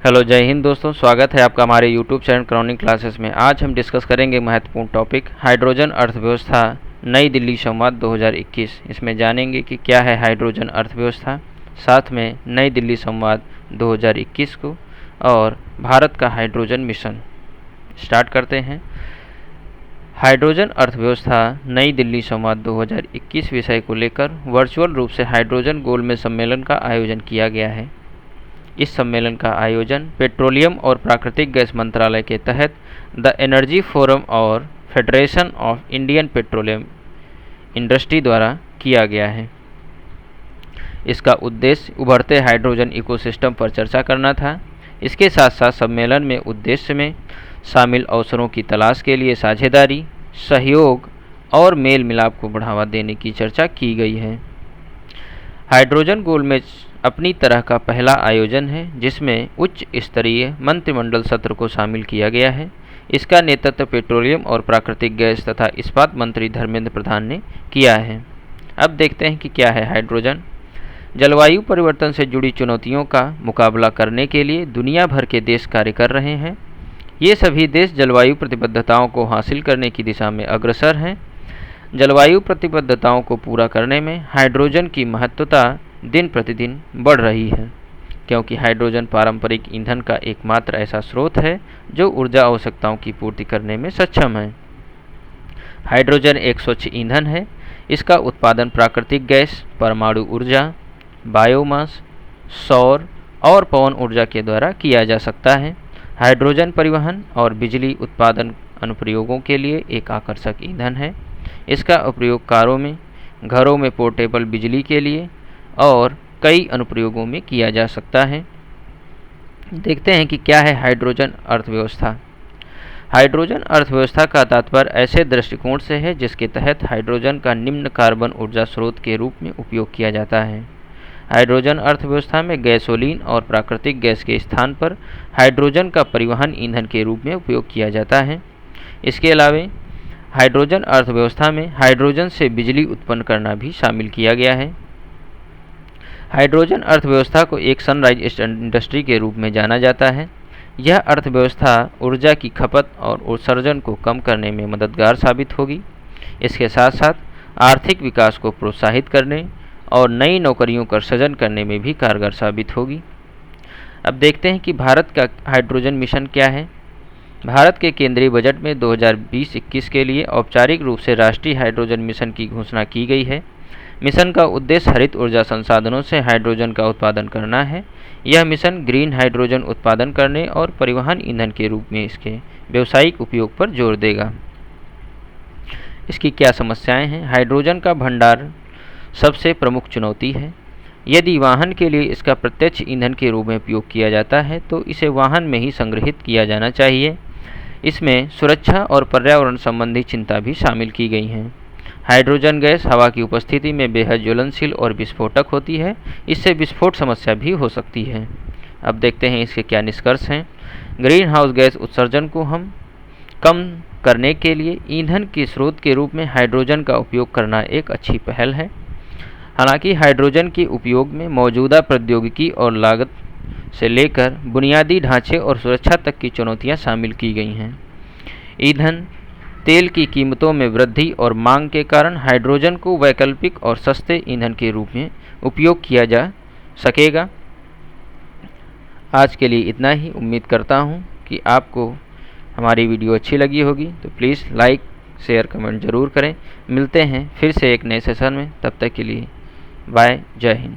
Hello, जय हिंद दोस्तों। स्वागत है आपका हमारे यूट्यूब चैनल क्रॉनिक क्लासेस में। आज हम डिस्कस करेंगे महत्वपूर्ण टॉपिक हाइड्रोजन अर्थव्यवस्था नई दिल्ली संवाद 2021। इसमें जानेंगे कि क्या है हाइड्रोजन अर्थव्यवस्था, साथ में नई दिल्ली संवाद 2021 को और भारत का हाइड्रोजन मिशन। स्टार्ट करते हैं। हाइड्रोजन अर्थव्यवस्था नई दिल्ली संवाद 2021 विषय को लेकर वर्चुअल रूप से हाइड्रोजन गोलमेज सम्मेलन का आयोजन किया गया है। इस सम्मेलन का आयोजन पेट्रोलियम और प्राकृतिक गैस मंत्रालय के तहत द एनर्जी फोरम और federation of Indian petroleum industry द्वारा किया गया है। इसका उद्देश्य उभरते हाइड्रोजन इकोसिस्टम पर चर्चा करना था। इसके साथ साथ सम्मेलन में उद्देश्य में शामिल अवसरों की तलाश के लिए साझेदारी, सहयोग और मेल मिलाप को बढ़ावा देने की चर्चा की गई है। हाइड्रोजन गोलमेज अपनी तरह का पहला आयोजन है जिसमें उच्च स्तरीय मंत्रिमंडल सत्र को शामिल किया गया है। इसका नेतृत्व पेट्रोलियम और प्राकृतिक गैस तथा इस्पात मंत्री धर्मेंद्र प्रधान ने किया है। अब देखते हैं कि क्या है हाइड्रोजन। जलवायु परिवर्तन से जुड़ी चुनौतियों का मुकाबला करने के लिए दुनिया भर के देश कार्य कर रहे हैं। ये सभी देश जलवायु प्रतिबद्धताओं को हासिल करने की दिशा में अग्रसर हैं। जलवायु प्रतिबद्धताओं को पूरा करने में हाइड्रोजन की महत्वता दिन प्रतिदिन बढ़ रही है, क्योंकि हाइड्रोजन पारंपरिक ईंधन का एकमात्र ऐसा स्रोत है जो ऊर्जा आवश्यकताओं की पूर्ति करने में सक्षम है। हाइड्रोजन एक स्वच्छ ईंधन है। इसका उत्पादन प्राकृतिक गैस, परमाणु ऊर्जा, बायोमास, सौर और पवन ऊर्जा के द्वारा किया जा सकता है। हाइड्रोजन परिवहन और बिजली उत्पादन अनुप्रयोगों के लिए एक आकर्षक ईंधन है। इसका उपयोग कारों में, घरों में पोर्टेबल बिजली के लिए और कई अनुप्रयोगों में किया जा सकता है। देखते हैं कि क्या है हाइड्रोजन अर्थव्यवस्था। हाइड्रोजन अर्थव्यवस्था का तात्पर्य ऐसे दृष्टिकोण से है जिसके तहत हाइड्रोजन का निम्न कार्बन ऊर्जा स्रोत के रूप में उपयोग किया जाता है। हाइड्रोजन अर्थव्यवस्था में गैसोलीन और प्राकृतिक गैस के स्थान पर हाइड्रोजन का परिवहन ईंधन के रूप में उपयोग किया जाता है। इसके अलावा हाइड्रोजन अर्थव्यवस्था में हाइड्रोजन से बिजली उत्पन्न करना भी शामिल किया गया है। हाइड्रोजन अर्थव्यवस्था को एक सनराइज इंडस्ट्री के रूप में जाना जाता है। यह अर्थव्यवस्था ऊर्जा की खपत और उत्सर्जन को कम करने में मददगार साबित होगी। इसके साथ साथ आर्थिक विकास को प्रोत्साहित करने और नई नौकरियों का सृजन करने में भी कारगर साबित होगी। अब देखते हैं कि भारत का हाइड्रोजन मिशन क्या है। भारत के केंद्रीय बजट में 2020-21 के लिए औपचारिक रूप से राष्ट्रीय हाइड्रोजन मिशन की घोषणा की गई है। मिशन का उद्देश्य हरित ऊर्जा संसाधनों से हाइड्रोजन का उत्पादन करना है। यह मिशन ग्रीन हाइड्रोजन उत्पादन करने और परिवहन ईंधन के रूप में इसके व्यावसायिक उपयोग पर जोर देगा। इसकी क्या समस्याएं हैं? हाइड्रोजन का भंडार सबसे प्रमुख चुनौती है। यदि वाहन के लिए इसका प्रत्यक्ष ईंधन के रूप में उपयोग किया जाता है तो इसे वाहन में ही संग्रहित किया जाना चाहिए। इसमें सुरक्षा और पर्यावरण संबंधी चिंता भी शामिल की गई हैं। हाइड्रोजन गैस हवा की उपस्थिति में बेहद ज्वलनशील और विस्फोटक होती है। इससे विस्फोट समस्या भी हो सकती है। अब देखते हैं इसके क्या निष्कर्ष हैं। ग्रीन हाउस गैस उत्सर्जन को हम कम करने के लिए ईंधन के स्रोत के रूप में हाइड्रोजन का उपयोग करना एक अच्छी पहल है। हालांकि हाइड्रोजन के उपयोग में मौजूदा प्रौद्योगिकी और लागत से लेकर बुनियादी ढांचे और सुरक्षा तक की चुनौतियां शामिल की गई हैं। ईंधन तेल की कीमतों में वृद्धि और मांग के कारण हाइड्रोजन को वैकल्पिक और सस्ते ईंधन के रूप में उपयोग किया जा सकेगा। आज के लिए इतना ही। उम्मीद करता हूँ कि आपको हमारी वीडियो अच्छी लगी होगी, तो प्लीज़ लाइक, शेयर, कमेंट ज़रूर करें। मिलते हैं फिर से एक नए सेशन में। तब तक के लिए बाय, जय हिंद।